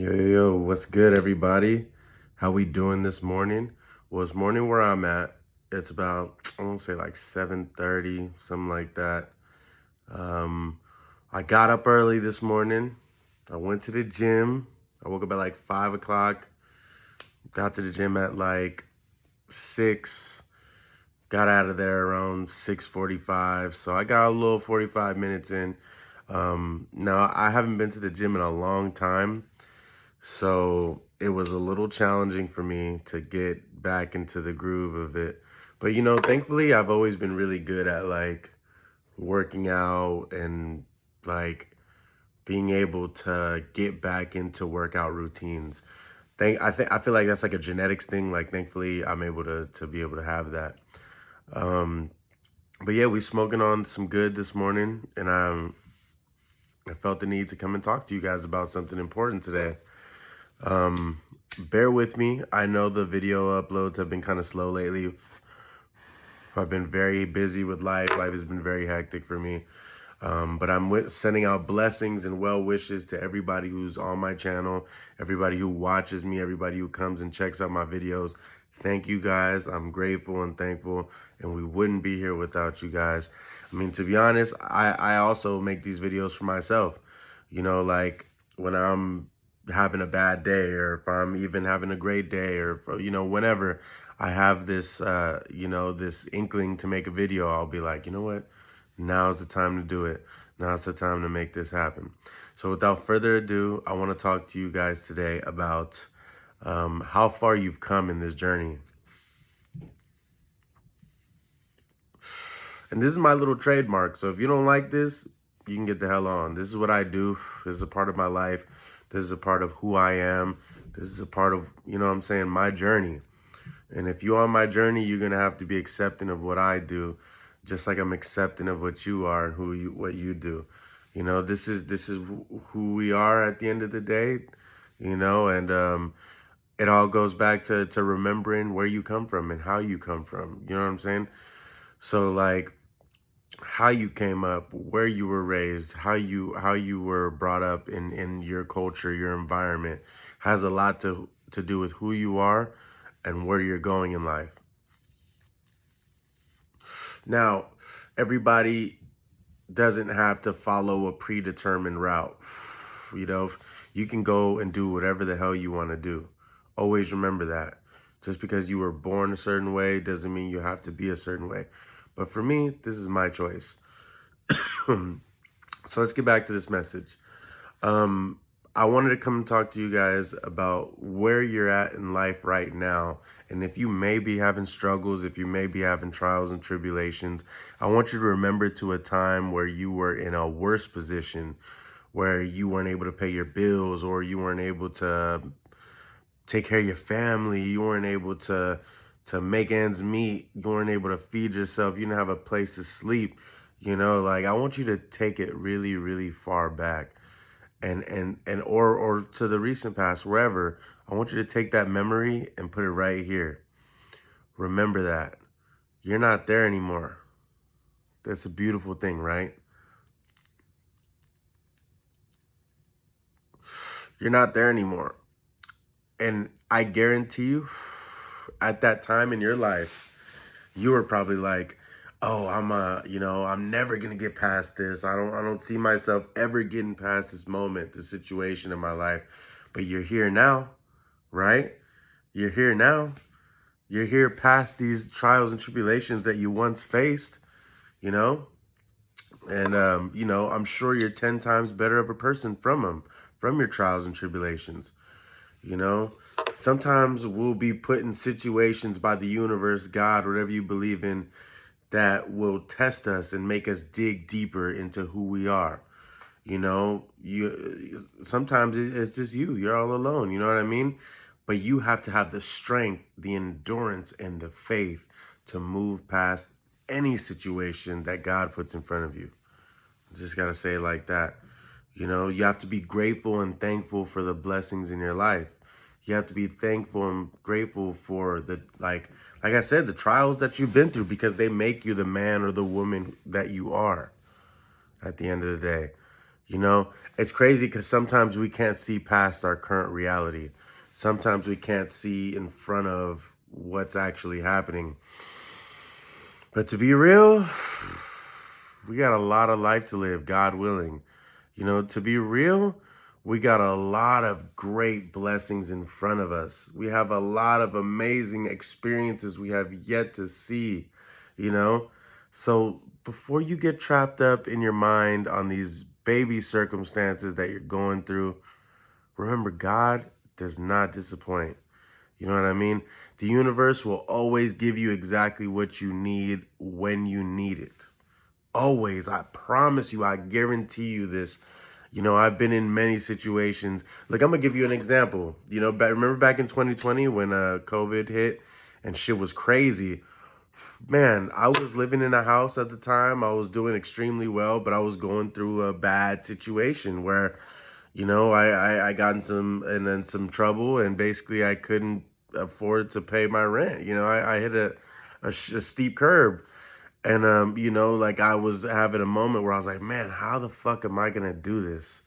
Yo, what's good, everybody? How we doing this morning? Well, it's morning where I'm at. It's about, I want to say like 7:30, something like that. Um, I got up early this morning. I went to the gym. I woke up at like 5 o'clock. Got to the gym at like 6. Got out of there around 6:45. So I got a little 45 minutes in. Now, I haven't been to the gym in a long time. So it was a little challenging for me to get back into the groove of it. But thankfully I've always been really good at like working out and like being able to get back into workout routines. I feel like that's like a genetics thing. Like thankfully I'm able to be able to have that. Um but yeah, we smoking on some good this morning, and I felt the need to come and talk to you guys about something important today. Um, Bear with me. I know the video uploads have been kind of slow lately. I've been very busy with life. Life has been very hectic for me. But sending out blessings and well wishes to everybody who's on my channel, everybody who watches me, everybody who comes and checks out my videos. Thank you guys. I'm grateful and thankful, and we wouldn't be here without you guys. I mean, to be honest, I also make these videos for myself. Like when I'm having a bad day, or if I'm even having a great day, or whenever I have this this inkling to make a video, I'll be like, you know what? Now's the time to do it. Now's the time to make this happen. So without further ado, I want to talk to you guys today about how far you've come in this journey. And this is my little trademark. So if you don't like this, you can get the hell on. This is what I do. This is a part of my life. This is a part of who I am. This is a part of, my journey. And if you're on my journey, you're going to have to be accepting of what I do, just like I'm accepting of what you are and what you do. This is who we are at the end of the day, and it all goes back to remembering where you come from and how you come from. You know what I'm saying? So like how you came up, where you were raised, how you were brought up in your culture, your environment, has a lot to do with who you are and where you're going in life. Now, everybody doesn't have to follow a predetermined route. You know, you can go and do whatever the hell you want to do. Always remember that. Just because you were born a certain way doesn't mean you have to be a certain way. But for me, this is my choice. So let's get back to this message. I wanted to come and talk to you guys about where you're at in life right now. And if you may be having struggles, if you may be having trials and tribulations, I want you to remember to a time where you were in a worse position, where you weren't able to pay your bills, or you weren't able to take care of your family, you weren't able to make ends meet, you weren't able to feed yourself, you didn't have a place to sleep. Like I want you to take it really, really far back. Or to the recent past, wherever. I want you to take that memory and put it right here. Remember that. You're not there anymore. That's a beautiful thing, right? You're not there anymore. And I guarantee you, at that time in your life, you were probably like, oh, I'm never gonna get past this. I don't see myself ever getting past this moment, this situation in my life. But you're here now, right? You're here now. You're here past these trials and tribulations that you once faced, you know? And, I'm sure you're 10 times better of a person from them, from your trials and tribulations, you know? Sometimes we'll be put in situations by the universe, God, whatever you believe in, that will test us and make us dig deeper into who we are. You sometimes it's just you're all alone, you know what I mean? But you have to have the strength, the endurance, and the faith to move past any situation that God puts in front of you. I just got to say it like that. You have to be grateful and thankful for the blessings in your life. You have to be thankful and grateful for the, like I said, the trials that you've been through, because they make you the man or the woman that you are at the end of the day. You know, it's crazy because sometimes we can't see past our current reality. Sometimes we can't see in front of what's actually happening. But to be real, we got a lot of life to live, God willing. You know, to be real, we got a lot of great blessings in front of us. We have a lot of amazing experiences we have yet to see, you know? So before you get trapped up in your mind on these baby circumstances that you're going through, remember, God does not disappoint. You know what I mean? The universe will always give you exactly what you need when you need it. Always. I promise you, I guarantee you this. You know, I've been in many situations. Like, I'm going to give you an example. You know, remember back in 2020 when COVID hit and shit was crazy? Man, I was living in a house at the time. I was doing extremely well, but I was going through a bad situation where, you know, I got in some trouble, and basically I couldn't afford to pay my rent. You know, I hit a steep curb. And you know, like I was having a moment where I was like, man, how the fuck am I gonna do this?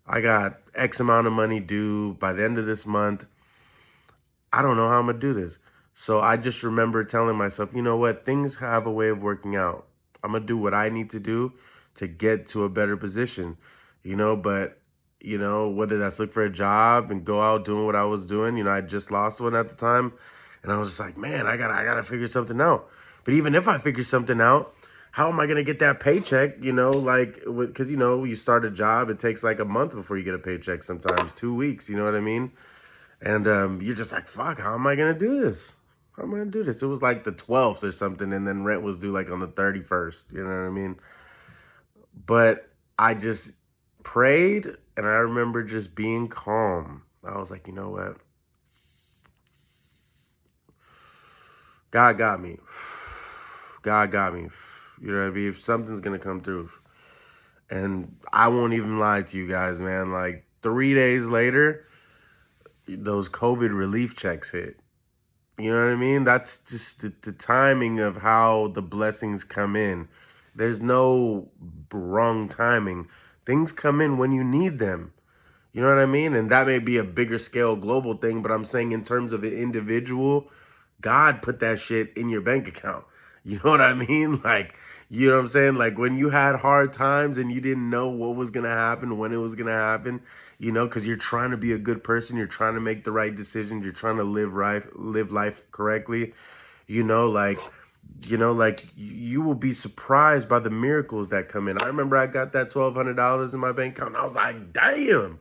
I got X amount of money due by the end of this month. I don't know how I'm gonna do this. So I just remember telling myself, you know what? Things have a way of working out. I'm gonna do what I need to do to get to a better position, you know. But you know, whether that's look for a job and go out doing what I was doing, you know, I just lost one at the time, and I was just like, man, I gotta figure something out. But even if I figure something out, how am I gonna get that paycheck? You know, like because you know, you start a job, it takes like a month before you get a paycheck. Sometimes 2 weeks. You know what I mean? And you're just like, fuck, how am I going to do this? How am I going to do this? It was like the 12th or something, and then rent was due like on the 31st. You know what I mean? But I just prayed, and I remember just being calm. I was like, you know what? God got me. God got me. You know what I mean? Something's going to come through. And I won't even lie to you guys, man. Like 3 days later, those COVID relief checks hit. You know what I mean? That's just the timing of how the blessings come in. There's no wrong timing. Things come in when you need them. You know what I mean? And that may be a bigger scale global thing, but I'm saying in terms of an individual, God put that shit in your bank account. You know what I mean? Like, you know what I'm saying? Like when you had hard times and you didn't know what was going to happen, when it was going to happen, you know, because you're trying to be a good person, you're trying to make the right decisions, you're trying to live life correctly, you know, like, you will be surprised by the miracles that come in. I remember I got that $1,200 in my bank account, and I was like, damn.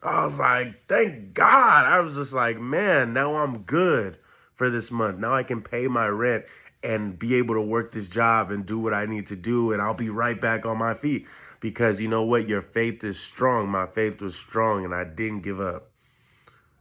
I was like, thank God. I was just like, man, now I'm good for this month. Now I can pay my rent and be able to work this job and do what I need to do. And I'll be right back on my feet because you know what? Your faith is strong. My faith was strong and I didn't give up.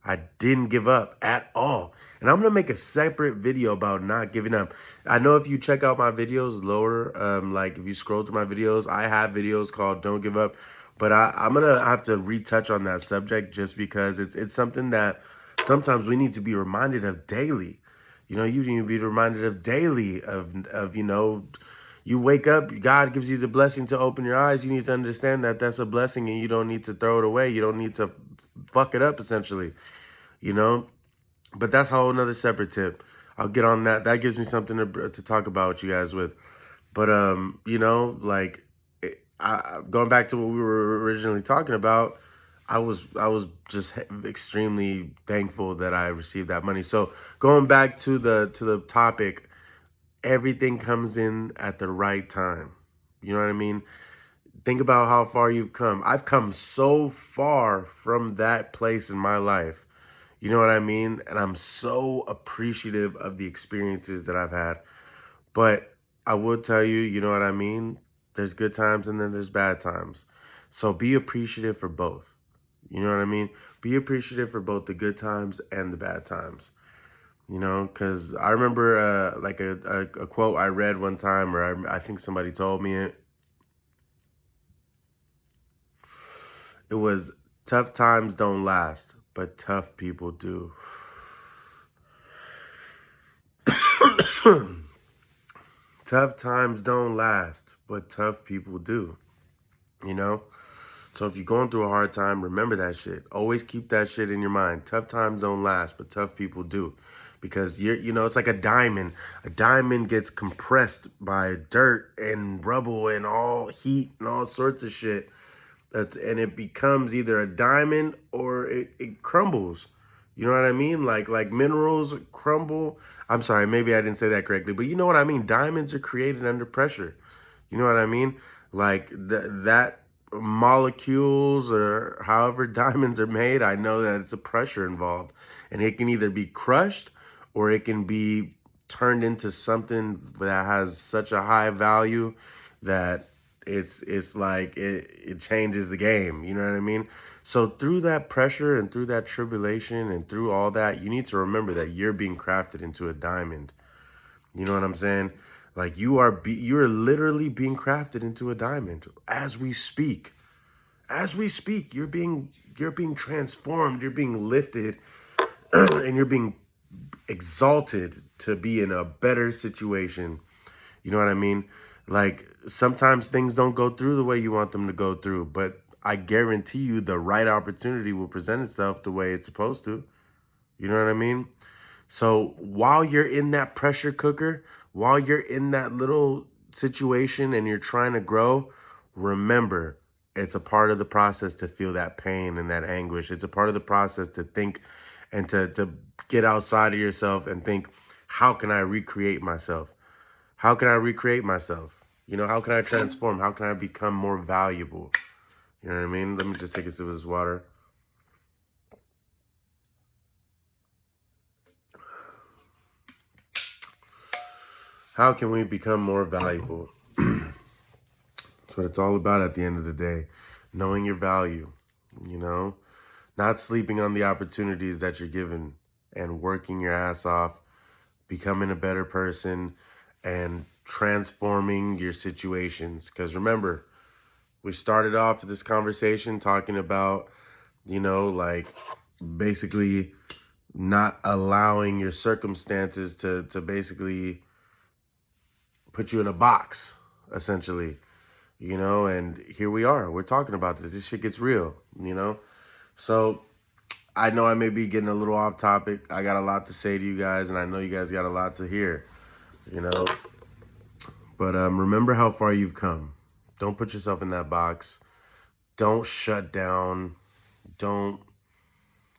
I didn't give up at all. And I'm going to make a separate video about not giving up. I know if you check out my videos lower, like if you scroll through my videos, I have videos called Don't Give Up. But I'm going to have to retouch on that subject just because it's something that sometimes we need to be reminded of daily. You know, you need to be reminded of daily of you know, you wake up, God gives you the blessing to open your eyes. You need to understand that that's a blessing and you don't need to throw it away. You don't need to fuck it up, essentially, you know? But that's a whole another separate tip. I'll get on that. That gives me something to talk about with you guys with. But, you know, like, going back to what we were originally talking about, I was just extremely thankful that I received that money. So going back to the topic, everything comes in at the right time. You know what I mean? Think about how far you've come. I've come so far from that place in my life. You know what I mean? And I'm so appreciative of the experiences that I've had. But I will tell you, you know what I mean? There's good times and then there's bad times. So be appreciative for both. You know what I mean? Be appreciative for both the good times and the bad times. You know, because I remember like a quote I read one time, or I think somebody told me it. It was, tough times don't last, but tough people do. Tough times don't last, but tough people do. you know? So if you're going through a hard time, remember that shit. Always keep that shit in your mind. Tough times don't last, but tough people do. Because it's like a diamond. A diamond gets compressed by dirt and rubble and all heat and all sorts of shit. And it becomes either a diamond or it crumbles. You know what I mean? Like minerals crumble. I'm sorry, maybe I didn't say that correctly, but you know what I mean? Diamonds are created under pressure. You know what I mean? Like that molecules or however diamonds are made, I know that it's a pressure involved. And it can either be crushed or it can be turned into something that has such a high value that it's like it changes the game. You know what I mean? So through that pressure and through that tribulation and through all that, you need to remember that you're being crafted into a diamond. You know what I'm saying? Like you're literally being crafted into a diamond as we speak. As we speak, you're being transformed, you're being lifted, and you're being exalted to be in a better situation. You know what I mean? Like sometimes things don't go through the way you want them to go through, but I guarantee you the right opportunity will present itself the way it's supposed to. You know what I mean? So while you're in that pressure cooker, while you're in that little situation and you're trying to grow, remember it's a part of the process to feel that pain and that anguish. It's a part of the process to think and to get outside of yourself and think, how can I recreate myself? How can I recreate myself? How can I transform? How can I become more valuable? You know what I mean? Let me just take a sip of this water. How can we become more valuable? That's what it's all about at the end of the day. Knowing your value, you know, not sleeping on the opportunities that you're given and working your ass off, becoming a better person and transforming your situations. Because remember, we started off this conversation talking about, like basically not allowing your circumstances to basically put you in a box, essentially. And here we are. We're talking about this. This shit gets real. So I know I may be getting a little off topic. I got a lot to say to you guys, and I know you guys got a lot to hear, you know. But remember how far you've come. Don't put yourself in that box. Don't shut down. Don't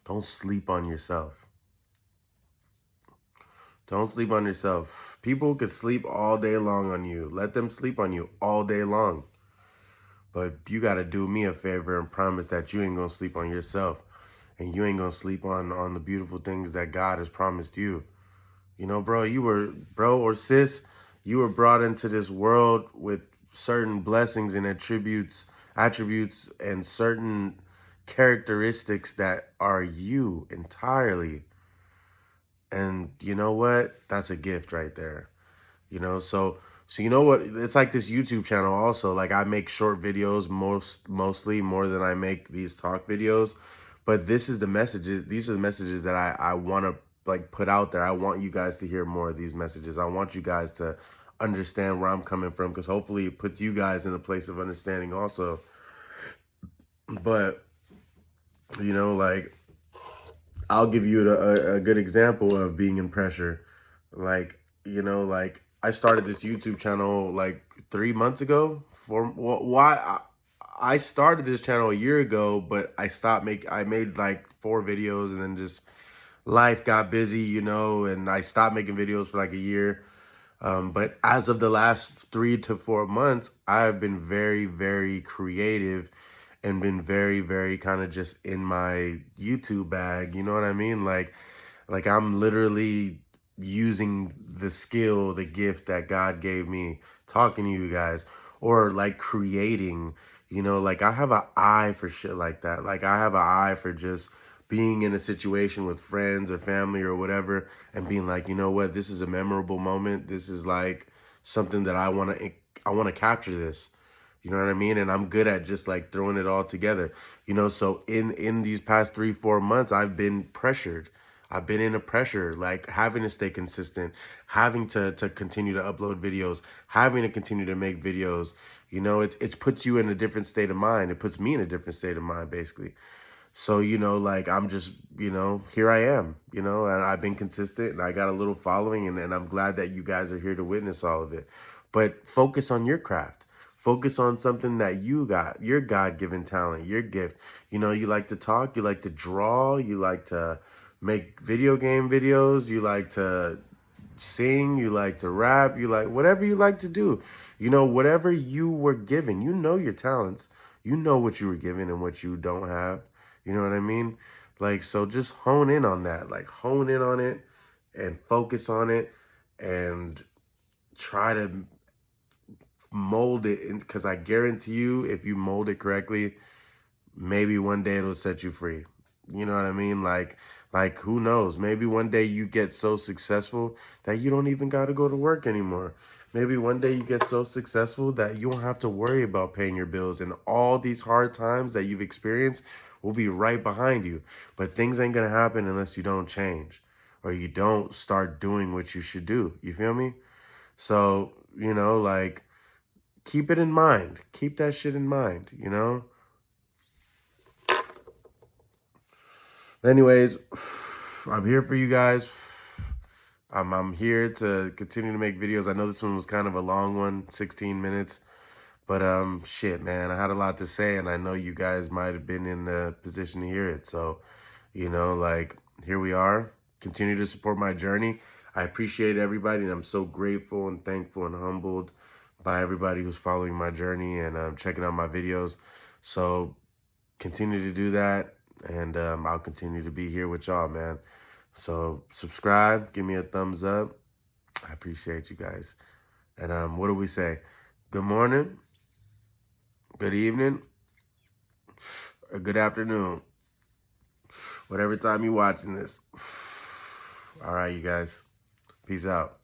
don't sleep on yourself. Don't sleep on yourself. People could sleep all day long on you. Let them sleep on you all day long. But you got to do me a favor and promise that you ain't going to sleep on yourself. And you ain't going to sleep on the beautiful things that God has promised you. Bro or sis, you were brought into this world with certain blessings and attributes and certain characteristics that are you entirely. And you know what? That's a gift right there. So you know what? It's like this YouTube channel also. Like I make short videos mostly more than I make these talk videos. But this is the messages. These are the messages that I want to like put out there. I want you guys to hear more of these messages. I want you guys to understand where I'm coming from because hopefully it puts you guys in a place of understanding also. But like I'll give you a good example of being in pressure. Like I started this YouTube channel like 3 months ago. Why I started this channel a year ago, but I made like 4 videos and then just life got busy, and I stopped making videos for like a year. But as of the last 3 to 4 months, I have been very, very creative and been very, very kind of just in my YouTube bag. You know what I mean? Like I'm literally using the skill, the gift that God gave me, talking to you guys, or like creating. Like I have an eye for shit like that. Like I have an eye for just being in a situation with friends or family or whatever and being like, you know what, this is a memorable moment. This is like something that I want to capture this. You know what I mean? And I'm good at just like throwing it all together. So in these past 3 4 months, I've been pressured. I've been in a pressure, like having to stay consistent, having to continue to upload videos, having to continue to make videos, It's puts you in a different state of mind. It puts me in a different state of mind, basically. So, like I'm just, here I am, and I've been consistent and I got a little following, and I'm glad that you guys are here to witness all of it. But focus on your craft. Focus on something that you got, your God-given talent, your gift. You like to talk, you like to draw, you like to make video game videos, you like to sing, you like to rap, you like whatever you like to do. Whatever you were given, your talents, what you were given and what you don't have. You know what I mean? Like, so just hone in on that, like hone in on it and focus on it and try to mold it. Because I guarantee you, if you mold it correctly, maybe one day it'll set you free. You know what I mean? Like who knows? Maybe one day you get so successful that you don't even got to go to work anymore. Maybe one day you get so successful that you don't have to worry about paying your bills, and all these hard times that you've experienced will be right behind you. But things ain't going to happen unless you don't change or you don't start doing what you should do. You feel me? So, like keep it in mind. Keep that shit in mind. Anyways, I'm here for you guys. I'm here to continue to make videos. I know this one was kind of a long one, 16 minutes. But shit, man, I had a lot to say, and I know you guys might have been in the position to hear it. So, like here we are. Continue to support my journey. I appreciate everybody, and I'm so grateful and thankful and humbled by everybody who's following my journey and checking out my videos. So continue to do that, and I'll continue to be here with y'all, man. So subscribe, give me a thumbs up. I appreciate you guys. And what do we say? Good morning, good evening, or good afternoon, whatever time you're watching this. All right, you guys. Peace out.